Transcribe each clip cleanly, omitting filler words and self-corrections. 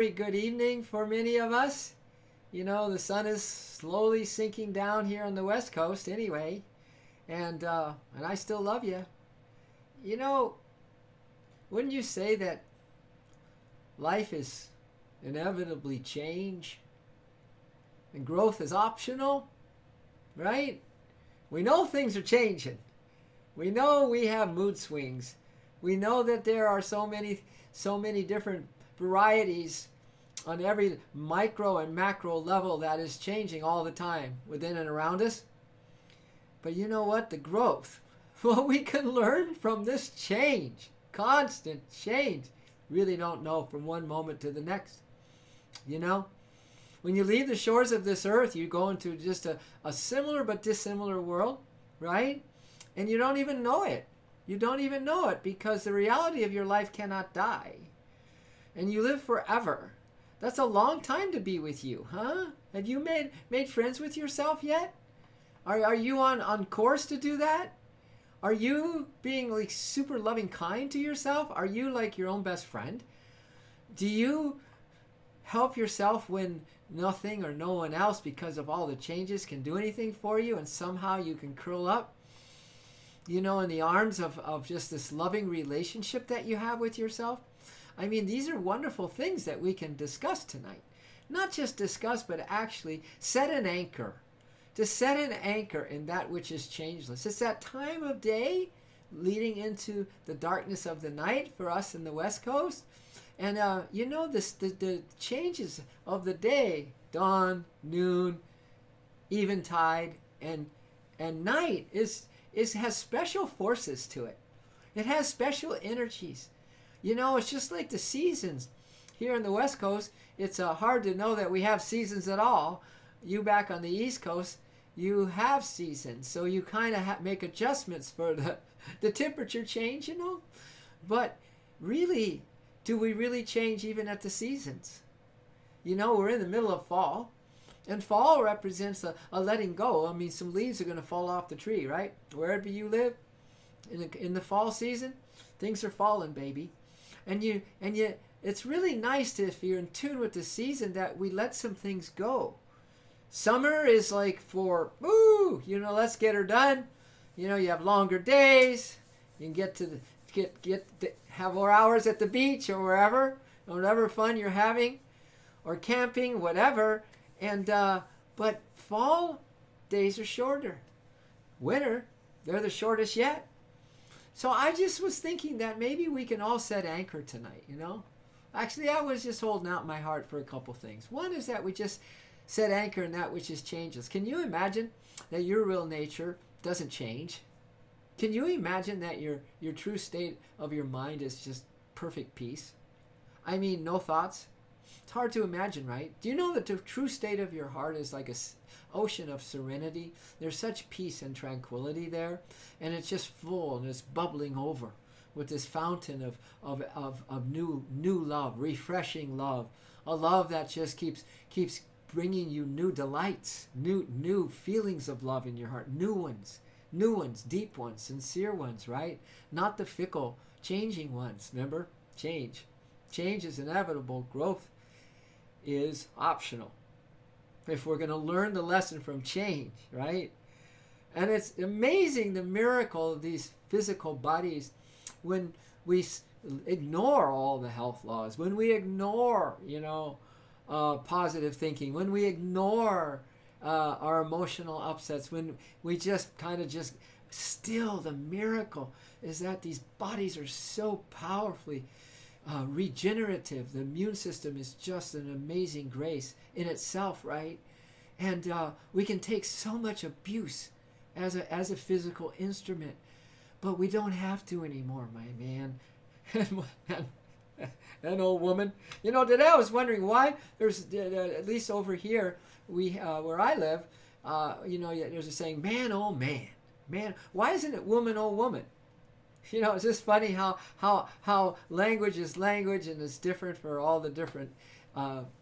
Very good evening for many of us. The sun is slowly sinking down here on the West Coast anyway, and I still love you. You know, wouldn't you say that life is inevitably change and growth is optional, right? We know things are changing. We know we have mood swings. We know that there are so many different varieties on every micro and macro level that is changing all the time within and around us. But you know what? The growth, what we can learn from this change, constant change, really don't know from one moment to the next. You know? When you leave the shores of this earth, you go into just a similar but dissimilar world, right? And you don't even know it. You don't even know it because the reality of your life cannot die. And you live forever. That's a long time to be with you, huh? Have you made friends with yourself yet? Are you on course to do that? Are you being like super loving kind to yourself? Are you like your own best friend? Do you help yourself when nothing or no one else, because of all the changes, can do anything for you, and somehow you can curl up, in the arms of just this loving relationship that you have with yourself? I mean, these are wonderful things that we can discuss tonight. Not just discuss, but actually set an anchor. To set an anchor in that which is changeless. It's that time of day leading into the darkness of the night for us in the West Coast. And the changes of the day, dawn, noon, eventide, and night has special forces to it. It has special energies. It's just like the seasons. Here in the West Coast, it's hard to know that we have seasons at all. You back on the East Coast, you have seasons. So you kind of make adjustments for the temperature change, But really, do we really change even at the seasons? We're in the middle of fall. And fall represents a letting go. I mean, some leaves are going to fall off the tree, right? Wherever you live, in the fall season, things are falling, baby. And it's really nice if you're in tune with the season that we let some things go. Summer is like for, let's get her done. You have longer days. You can have more hours at the beach or whatever fun you're having, or camping, whatever. But fall days are shorter. Winter, they're the shortest yet. So I just was thinking that maybe we can all set anchor tonight, Actually, I was just holding out my heart for a couple things. One is that we just set anchor in that which is changeless. Can you imagine that your real nature doesn't change? Can you imagine that your true state of your mind is just perfect peace? I mean, no thoughts? It's hard to imagine, right? Do you know that the true state of your heart is like an ocean of serenity? There's such peace and tranquility there, and it's just full and it's bubbling over with this fountain of new love, refreshing love, a love that just keeps bringing you new delights, new feelings of love in your heart, new ones, deep ones, sincere ones, right? Not the fickle, changing ones. Remember, change is inevitable. Growth is optional. If we're going to learn the lesson from change, right? And it's amazing the miracle of these physical bodies when we ignore all the health laws, when we ignore, positive thinking, when we ignore our emotional upsets, when we just kind of just still. The miracle is that these bodies are so powerfully regenerative. The immune system is just an amazing grace in itself, right? And we can take so much abuse as a physical instrument, but we don't have to anymore, my man. An old woman. Today I was wondering why there's, at least over here, where I live, there's a saying, man, oh man. Man, why isn't it woman, oh woman? It's just funny how language is language, and it's different for all the different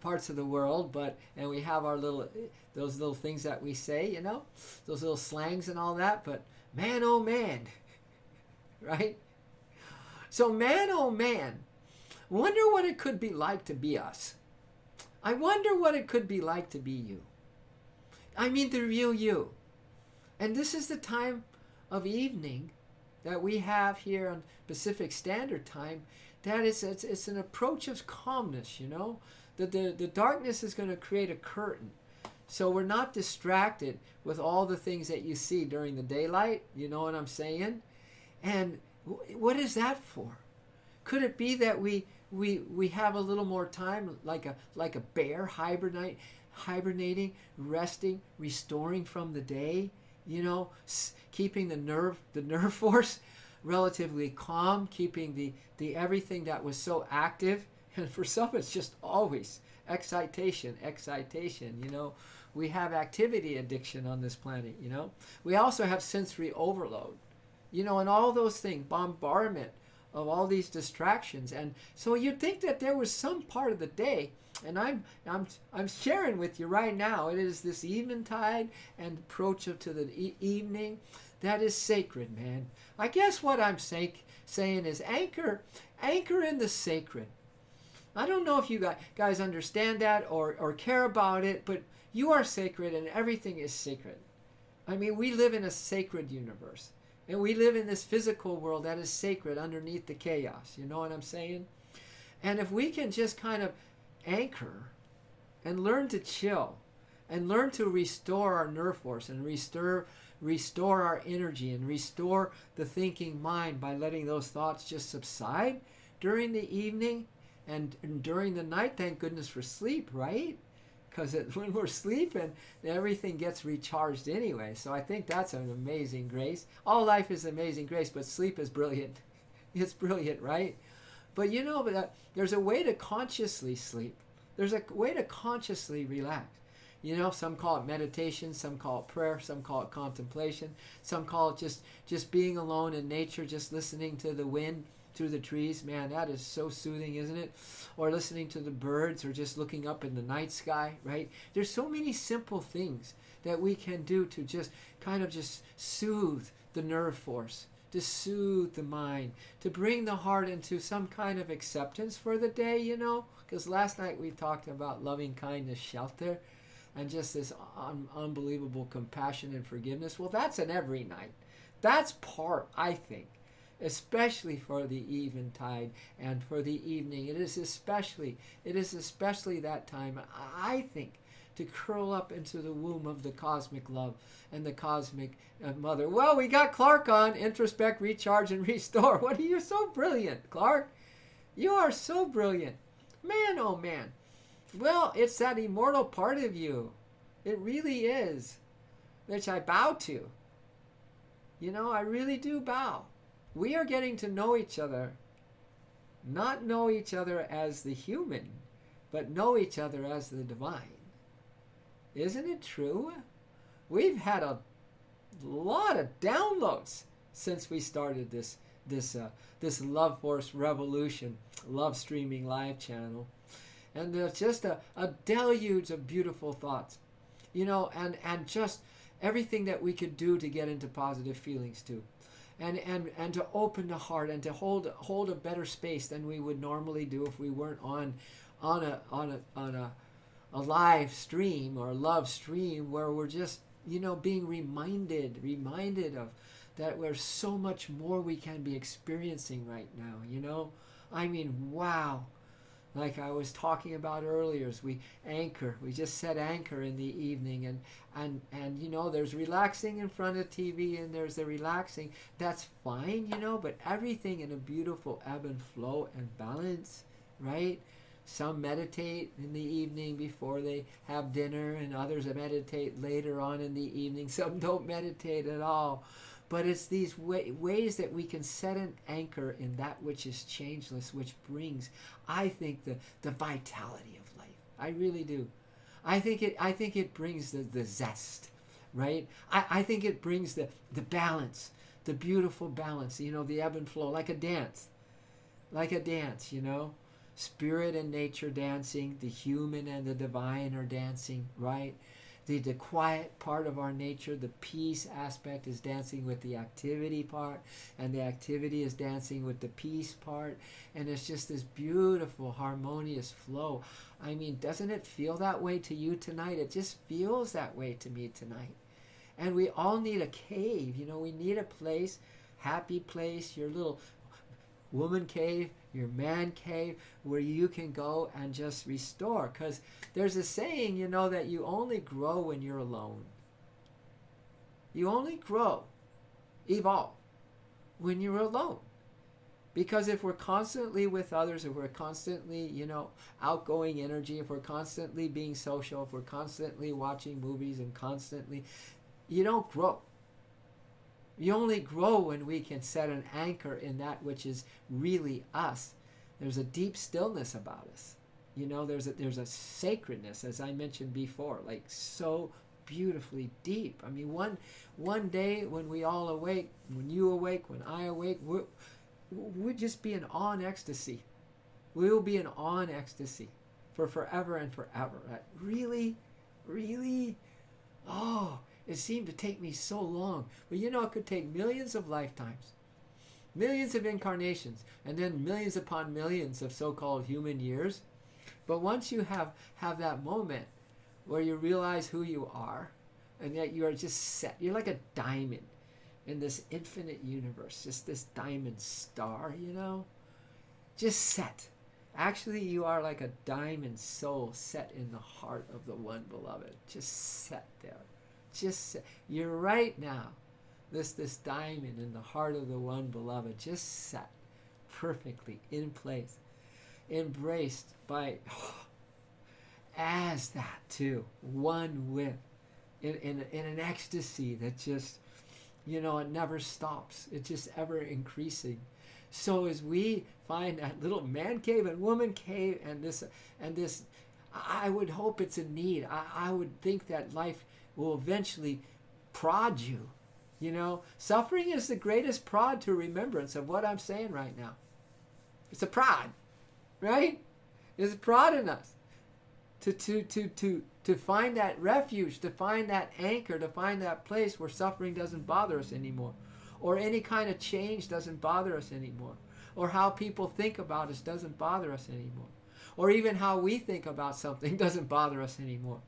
parts of the world. And we have those little things that we say, those little slangs and all that. But man, oh man, right? So man, oh man, wonder what it could be like to be us. I wonder what it could be like to be you. I mean, the real you. And this is the time of evening that we have here on Pacific Standard Time. That it's an approach of calmness, you know. The darkness is going to create a curtain. So we're not distracted with all the things that you see during the daylight. You know what I'm saying? And what is that for? Could it be that we have a little more time, like a bear hibernating, resting, restoring from the day? You know, keeping the nerve force relatively calm, keeping the everything that was so active. And for some, it's just always excitation. You know, we have activity addiction on this planet. You know, we also have sensory overload. You know, and all those things, bombardment of all these distractions. And so you'd think that there was some part of the day, and I'm sharing with you right now, it is this eventide and approach to the evening that is sacred, man. I guess what I'm saying is anchor in the sacred. I don't know if you guys understand that or care about it, but you are sacred and everything is sacred. I mean, we live in a sacred universe. And we live in this physical world that is sacred underneath the chaos. You know what I'm saying? And if we can just kind of anchor and learn to chill and learn to restore our nerve force and restore our energy and restore the thinking mind by letting those thoughts just subside during the evening and during the night, thank goodness for sleep, right? Because when we're sleeping, everything gets recharged anyway. So I think that's an amazing grace. All life is amazing grace, but sleep is brilliant. It's brilliant, right? But you know, there's a way to consciously sleep. There's a way to consciously relax. You know, some call it meditation, some call it prayer, some call it contemplation, some call it just being alone in nature, just listening to the wind through the trees. Man, that is so soothing, isn't it? Or listening to the birds, or just looking up in the night sky, right? There's so many simple things that we can do to just kind of just soothe the nerve force, to soothe the mind, to bring the heart into some kind of acceptance for the day, you know? Because last night we talked about loving kindness, shelter, and just this unbelievable compassion and forgiveness. Well, that's in every night. That's part, I think, especially for the eventide and for the evening. It is especially that time, I think, to curl up into the womb of the cosmic love and the cosmic mother. Well, we got Clark on, introspect, recharge, and restore. What are you so brilliant, Clark? You are so brilliant. Man, oh man. Well, it's that immortal part of you. It really is, which I bow to. You know, I really do bow. We are getting to know each other, not know each other as the human, but know each other as the divine. Isn't it true? We've had a lot of downloads since we started this Love Force Revolution, Love Streaming Live channel. And there's just a deluge of beautiful thoughts, you know, and just everything that we could do to get into positive feelings too. And to open the heart and to hold a better space than we would normally do if we weren't on a live stream or a love stream, where we're just, you know, being reminded of that there's so much more we can be experiencing right now, you know. I mean, wow. Like I was talking about earlier, as we just set anchor in the evening, and you know, there's relaxing in front of TV, and there's the relaxing, that's fine, you know, but everything in a beautiful ebb and flow and balance, right? Some meditate in the evening before they have dinner, and others meditate later on in the evening. Some don't meditate at all. But it's these ways that we can set an anchor in that which is changeless, which brings, I think, the vitality of life. I really do. I think it brings the zest, right? I think it brings the balance, the beautiful balance, you know, the ebb and flow, like a dance, you know. Spirit and nature dancing, the human and the divine are dancing, right? the quiet part of our nature, the peace aspect is dancing with the activity part, and the activity is dancing with the peace part, and it's just this beautiful harmonious flow. I mean, doesn't it feel that way to you tonight? It just feels that way to me tonight. And we all need a cave, we need a place, happy place, your little woman cave, your man cave, where you can go and just restore. Because there's a saying, that you only grow when you're alone. You only grow, evolve, when you're alone. Because if we're constantly with others, if we're constantly, outgoing energy, if we're constantly being social, if we're constantly watching movies and constantly, you don't grow. You only grow when we can set an anchor in that which is really us. There's a deep stillness about us. There's a sacredness, as I mentioned before, like so beautifully deep. I mean, one day when we all awake, when you awake, when I awake, we'll just be in awe and ecstasy. We will be in awe and ecstasy for forever and forever. Really, really, it seemed to take me so long. But it could take millions of lifetimes, millions of incarnations, and then millions upon millions of so-called human years. But once you have that moment where you realize who you are, and that you are just set, you're like a diamond in this infinite universe, just this diamond star, just set. Actually, you are like a diamond soul set in the heart of the one beloved, just set there. You're right now, this diamond in the heart of the one beloved, just set perfectly in place, embraced by, as that too, one with, in an ecstasy that just, it never stops. It's just ever increasing. So as we find that little man cave and woman cave, and this, I would hope it's a need. I would think that life will eventually prod you. Suffering is the greatest prod to remembrance of what I'm saying right now. It's a prod, right? It's a prod in us to find that refuge, to find that anchor, to find that place where suffering doesn't bother us anymore, or any kind of change doesn't bother us anymore, or how people think about us doesn't bother us anymore, or even how we think about something doesn't bother us anymore.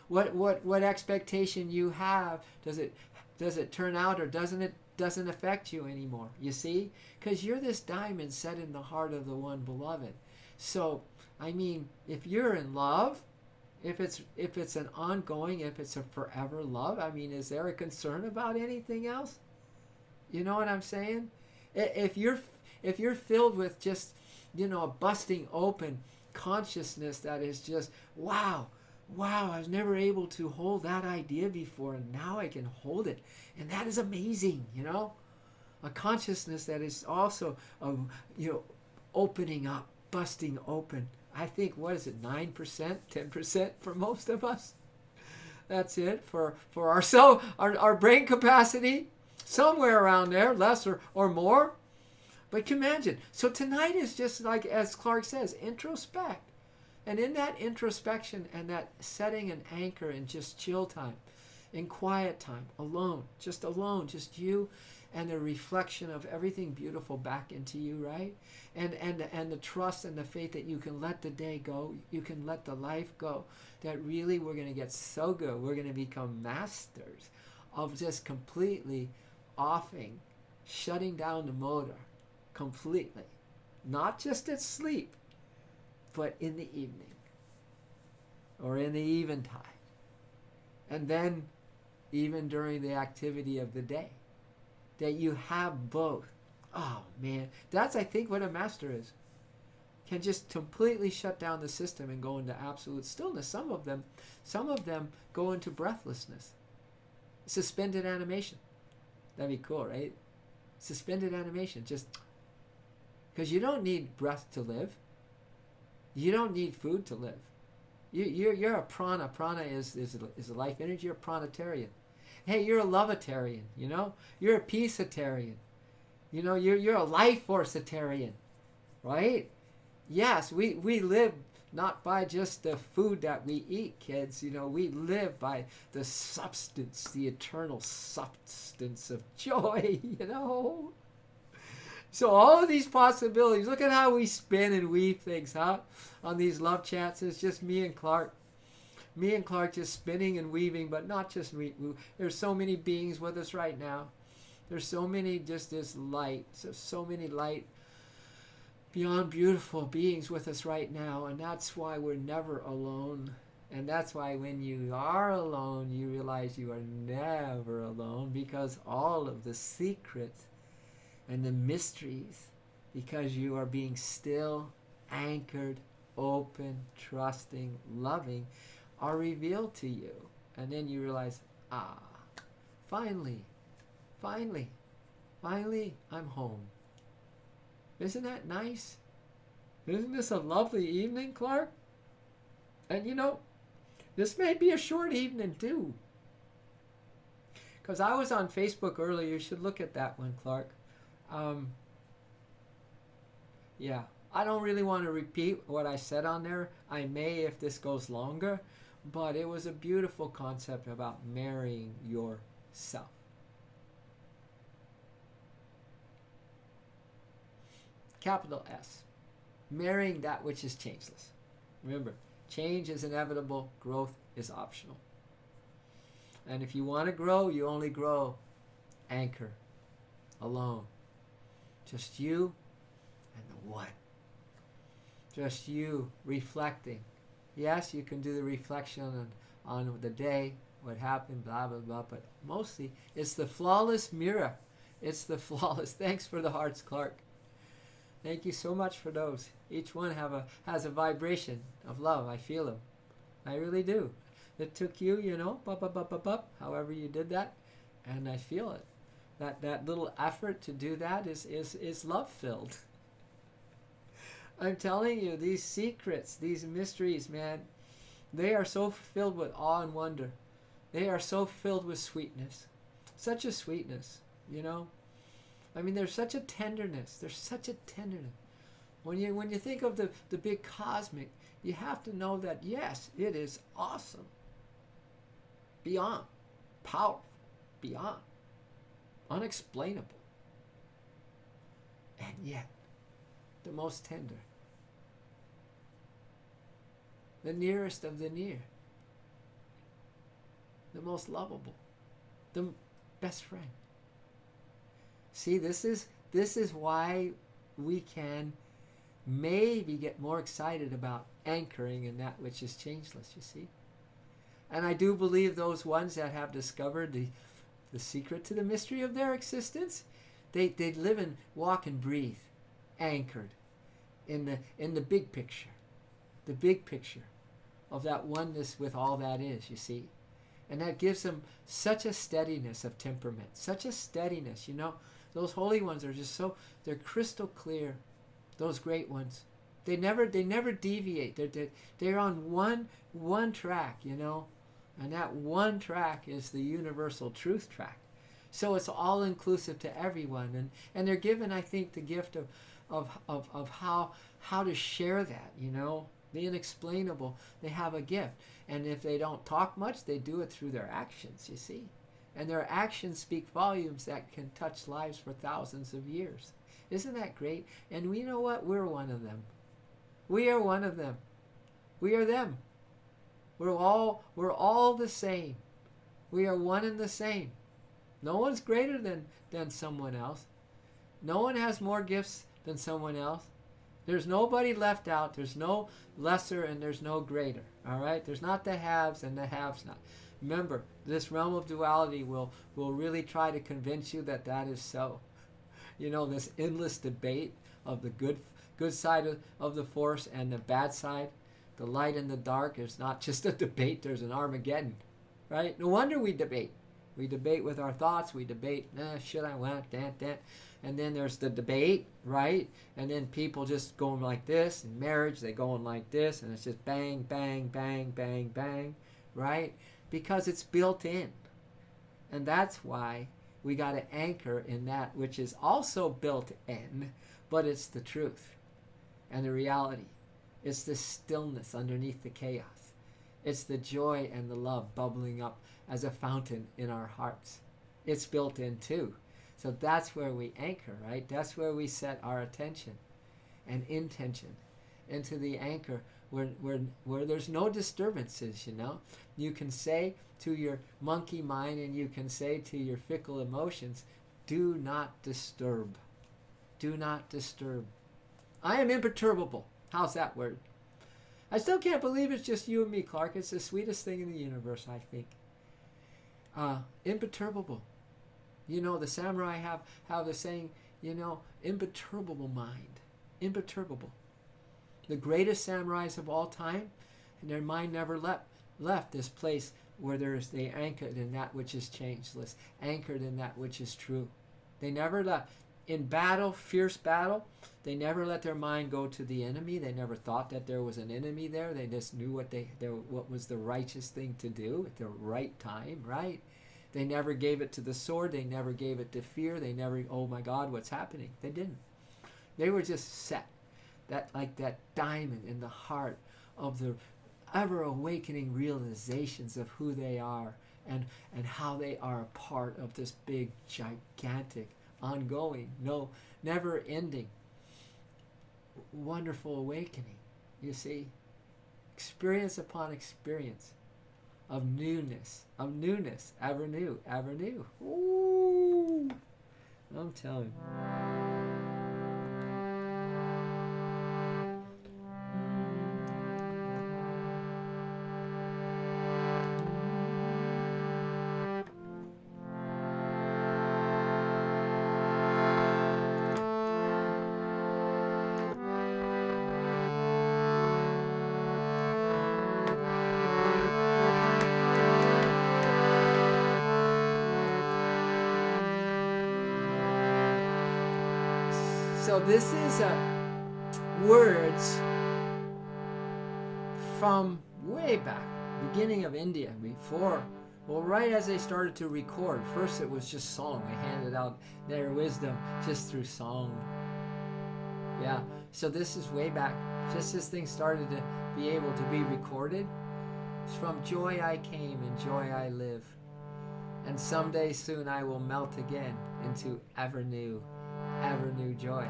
What expectation you have, does it turn out, or doesn't affect you anymore? You see, because you're this diamond set in the heart of the one beloved. So I mean, if you're in love, if it's an ongoing, if it's a forever love, I mean, is there a concern about anything else? You know what I'm saying? If you're filled with just a busting open consciousness that is just wow, I was never able to hold that idea before, and now I can hold it, and that is amazing. A consciousness that is also opening up, busting open. I think, what is it, 9%, 10% for most of us? That's it for our brain capacity, somewhere around there, less or more. But can you imagine? So tonight is just like, as Clark says, introspect. And in that introspection and that setting an anchor in just chill time, in quiet time, alone, just you and the reflection of everything beautiful back into you, right? And the trust and the faith that you can let the day go, you can let the life go, that really we're going to get so good, we're going to become masters of just completely offing, shutting down the motor completely, not just at sleep, but in the evening or in the eventide, and then even during the activity of the day, that you have both. Oh man, that's, I think, what a master is. Can just completely shut down the system and go into absolute stillness. Some of them go into breathlessness, suspended animation. That'd be cool, right? Suspended animation, just because you don't need breath to live. You don't need food to live. You're a prana. Prana is a life energy. You're a pranatarian. Hey, you're a loveitarian. You're a peaceitarian. You're a life forceitarian, right? Yes, we live not by just the food that we eat, kids. You know, we live by the substance, the eternal substance of joy, you know. So all of these possibilities, look at how we spin and weave things, huh? On these love chats, it's just me and Clark. Me and Clark just spinning and weaving, but not just there's so many beings with us right now. There's so many, just this light, so many light, beyond beautiful beings with us right now, and that's why we're never alone. And that's why when you are alone, you realize you are never alone, because all of the secrets and the mysteries, because you are being still, anchored, open, trusting, loving, are revealed to you. And then you realize, finally, I'm home. Isn't that nice? Isn't this a lovely evening, Clark? And you know, this may be a short evening too. Because I was on Facebook earlier. You should look at that one, Clark. Yeah, I don't really want to repeat what I said on there. I may if this goes longer. But it was a beautiful concept about marrying yourself. Capital S. Marrying that which is changeless. Remember, change is inevitable, growth is optional. And if you want to grow, you only grow anchor, alone. Just you and the one. Just you reflecting. Yes, you can do the reflection on the day, what happened, blah, blah, blah, but mostly it's the flawless mirror. It's the flawless. Thanks for the hearts, Clark. Thank you so much for those. Each one has a vibration of love. I feel them. I really do. It took you, you know, however you did that, and I feel it. That little effort to do that is love-filled. I'm telling you, these secrets, these mysteries, man, they are so filled with awe and wonder. They are so filled with sweetness. Such a sweetness, you know. I mean, there's such a tenderness. There's such a tenderness. When you think of the big cosmic, you have to know that, yes, it is awesome. Beyond. Powerful. Beyond. Unexplainable. And yet, the most tender. The nearest of the near. The most lovable. The best friend. See, this is why we can maybe get more excited about anchoring in that which is changeless, you see. And I do believe those ones that have discovered the secret to the mystery of their existence, they live and walk and breathe, anchored in the big picture of that oneness with all that is, you see. And that gives them such a steadiness of temperament, such a steadiness, you know. Those holy ones are just they're crystal clear, those great ones. They never deviate. They're on one track, you know. And that one track is the universal truth track. So it's all inclusive to everyone. And they're given, I think, the gift of how to share that, you know. The unexplainable. They have a gift. And if they don't talk much, they do it through their actions, you see. And their actions speak volumes that can touch lives for thousands of years. Isn't that great? And we know what? We're one of them. We are one of them. We are them. We're all the same. We are one and the same. No one's greater than someone else. No one has more gifts than someone else. There's nobody left out. There's no lesser and there's no greater. All right? There's not the haves and the haves not. Remember, this realm of duality will really try to convince you that is so. You know, this endless debate of the good side of the force and the bad side, the light and the dark, is not just a debate. There's an Armageddon, right? No wonder we debate. We debate with our thoughts. We debate, should I want that? And then there's the debate, right? And then people just going like this. In marriage, they going like this. And it's just bang, bang, bang, bang, bang, right? Because it's built in. And that's why we got to anchor in that which is also built in, but it's the truth and the reality. It's the stillness underneath the chaos. It's the joy and the love bubbling up as a fountain in our hearts. It's built in too. So that's where we anchor, right? That's where we set our attention and intention into the anchor where there's no disturbances, you know. You can say to your monkey mind and you can say to your fickle emotions, do not disturb. Do not disturb. I am imperturbable. How's that word? I still can't believe it's just you and me, Clark. It's the sweetest thing in the universe, I think. Imperturbable. You know, the samurai have the saying, you know, imperturbable mind. Imperturbable. The greatest samurais of all time, and their mind never left this place where they anchored in that which is changeless, anchored in that which is true. They never left. In battle, fierce battle, they never let their mind go to the enemy. They never thought that there was an enemy there. They just knew what was the righteous thing to do at the right time, right? They never gave it to the sword. They never gave it to fear. They never, oh my God, what's happening? They didn't. They were just set. That like that diamond in the heart of the ever-awakening realizations of who they are and how they are a part of this big, gigantic, ongoing, never-ending, wonderful awakening. You see? Experience upon experience of newness, ever new, ever new. Ooh! I'm telling you. So this is words from way back, beginning of India, right as they started to record. First it was just song. They handed out their wisdom just through song. Yeah, so this is way back. Just as things started to be able to be recorded. It's from joy I came and joy I live. And someday soon I will melt again into ever new joy.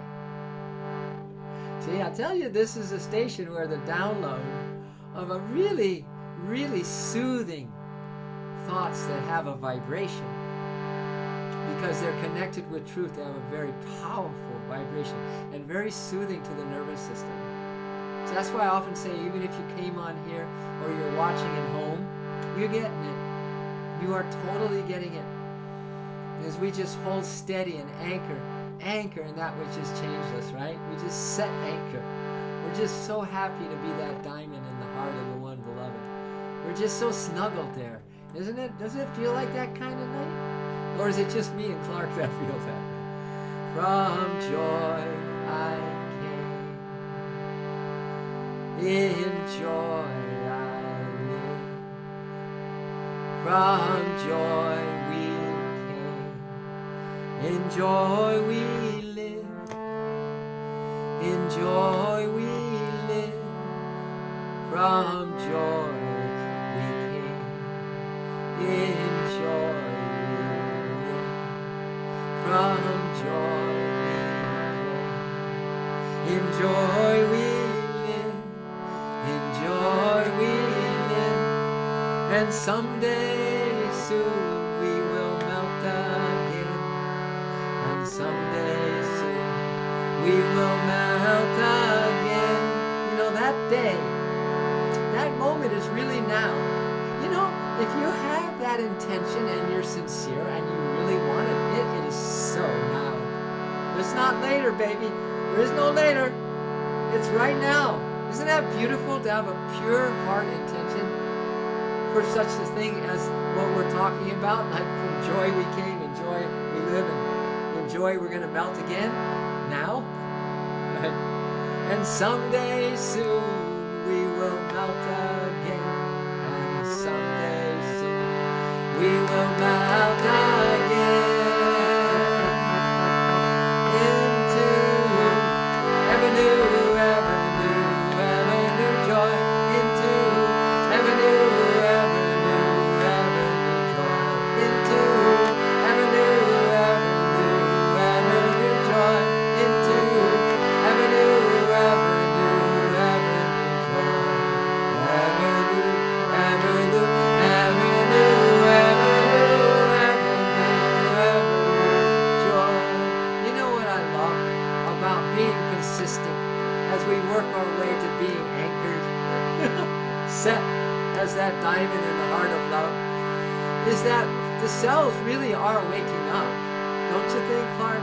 See, I tell you, this is a station where the download of a really, really soothing thoughts that have a vibration, because they're connected with truth, they have a very powerful vibration and very soothing to the nervous system. So that's why I often say, even if you came on here or you're watching at home, you're getting it. You are totally getting it. As we just hold steady and anchor in that which is changeless, right? We just set anchor. We're just so happy to be that diamond in the heart of the one beloved. We're just so snuggled there, isn't it? Doesn't it feel like that kind of night? Or is it just me and Clark that feels that? From joy I came, in joy I live. From joy we came, in joy we live. In joy we live. From joy we came, in joy we live. From joy we came, in joy we live. In joy we live. And someday soon we will melt again. And someday soon we will melt again. You know, that day, that moment is really now. You know, if you have that intention and you're sincere and you really want it, it is so now. It's not later, baby. There is no later. It's right now. Isn't that beautiful to have a pure heart intention for such a thing as what we're talking about? Like from joy we came, in joy we live, and in joy we're going to melt again now. Right? And someday soon we will melt again. And someday soon we will melt again into ever new, ever new, ever set as that diamond in the heart of love, is that the cells really are waking up. Don't you think, Clark?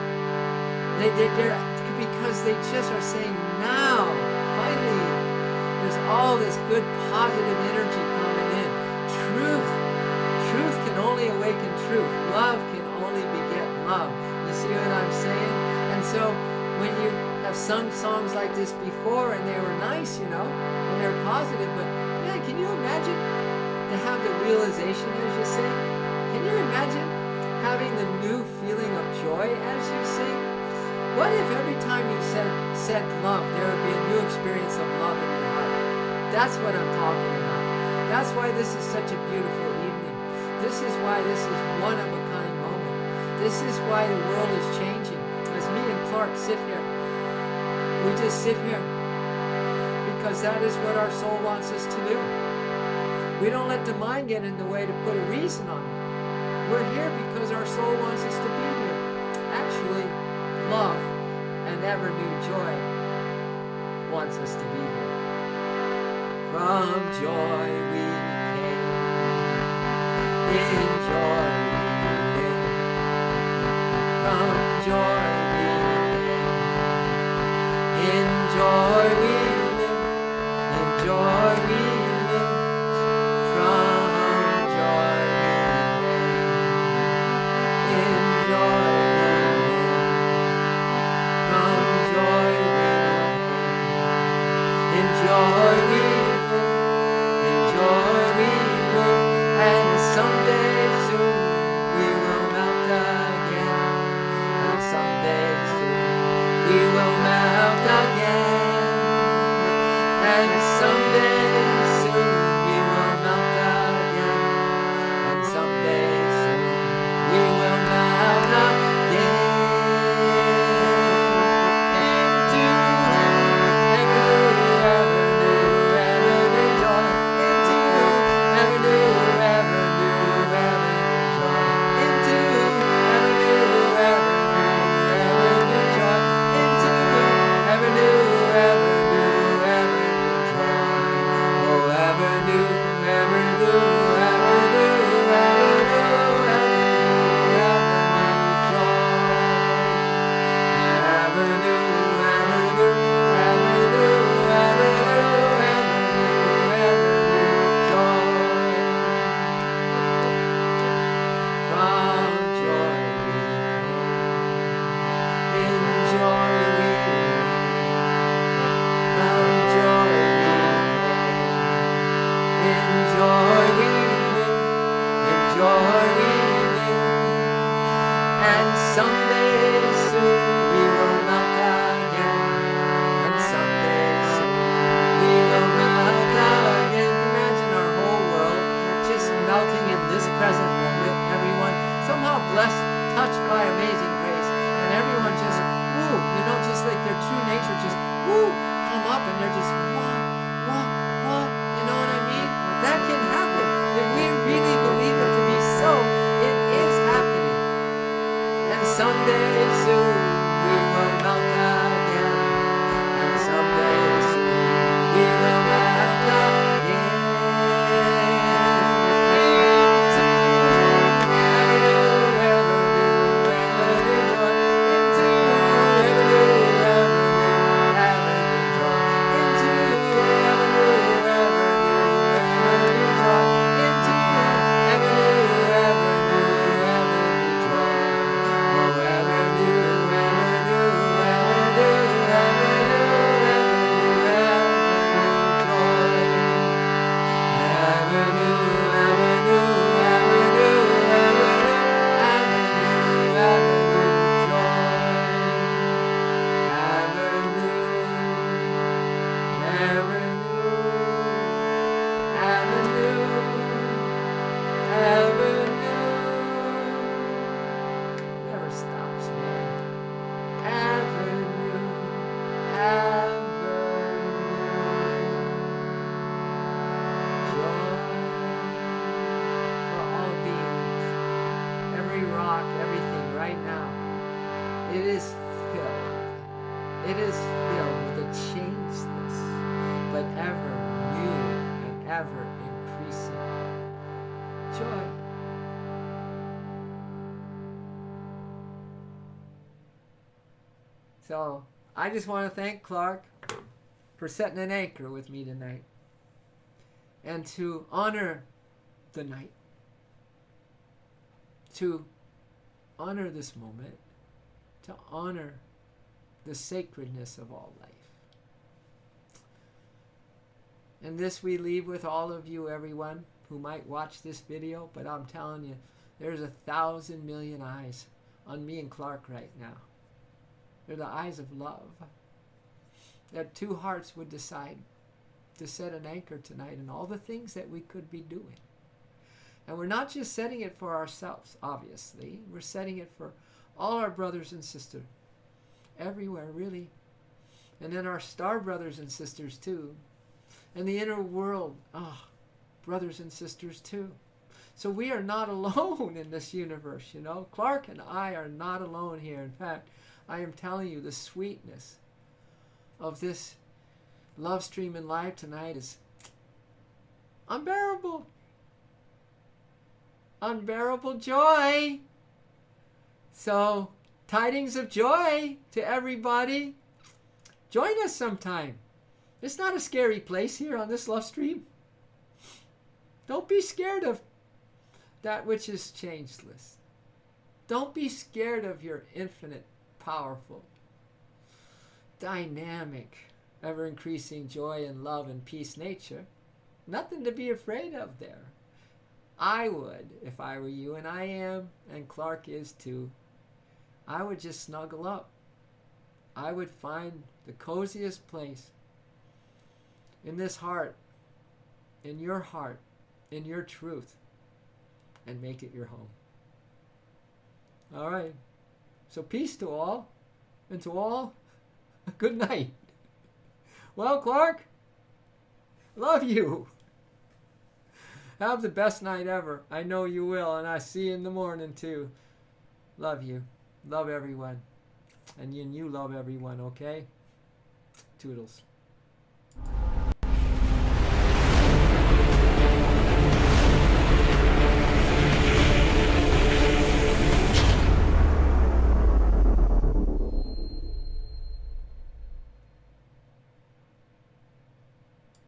They're because they just are saying, now, finally, there's all this good positive energy coming in. Truth can only awaken truth. Love can only beget love. You see what I'm saying? And so when you have sung songs like this before and they were nice, and they're positive, but man, can you imagine to have the realization as you sing? Can you imagine having the new feeling of joy as you sing? What if every time you said love, there would be a new experience of love in your heart? That's what I'm talking about. That's why this is such a beautiful evening. This is why this is one-of-a-kind moment. This is why the world is changing. As me and Clark sit here, we just sit here because that is what our soul wants us to do. We don't let the mind get in the way to put a reason on it. We're here because our soul wants us to be here. Actually, love and ever new joy wants us to be here. From joy we came, in joy we live. From joy we came, in joy we live, in joy we live. From joy we came, in joy we live. From joy we came, in joy we live. Someday soon we will melt again. And someday soon we will melt again. And someday soon we will melt again. And someday soon we will melt again. Into ever new joy. Into ever new ever increasing joy. So I just want to thank Clark for setting an anchor with me tonight, and to honor the night, to honor this moment, to honor the sacredness of all life. And this we leave with all of you, everyone who might watch this video, but I'm telling you, there's 1,000 million eyes on me and Clark right now. They're the eyes of love. That two hearts would decide to set an anchor tonight in all the things that we could be doing. And we're not just setting it for ourselves, obviously. We're setting it for all our brothers and sisters, everywhere, really. And then our star brothers and sisters, too. And the inner world, brothers and sisters, too. So we are not alone in this universe, you know. Clark and I are not alone here. In fact, I am telling you, the sweetness of this love stream in live tonight is unbearable. Unbearable joy. So, tidings of joy to everybody. Join us sometime. It's not a scary place here on this love stream. Don't be scared of that which is changeless. Don't be scared of your infinite, powerful, dynamic, ever-increasing joy and love and peace nature. Nothing to be afraid of there. I would, if I were you, and I am, and Clark is too, I would just snuggle up. I would find the coziest place in this heart, in your truth, and make it your home. All right. So peace to all, and to all, good night. Well, Clark, love you. Have the best night ever. I know you will, and I see you in the morning too. Love you. Love everyone. And you love everyone, okay? Toodles.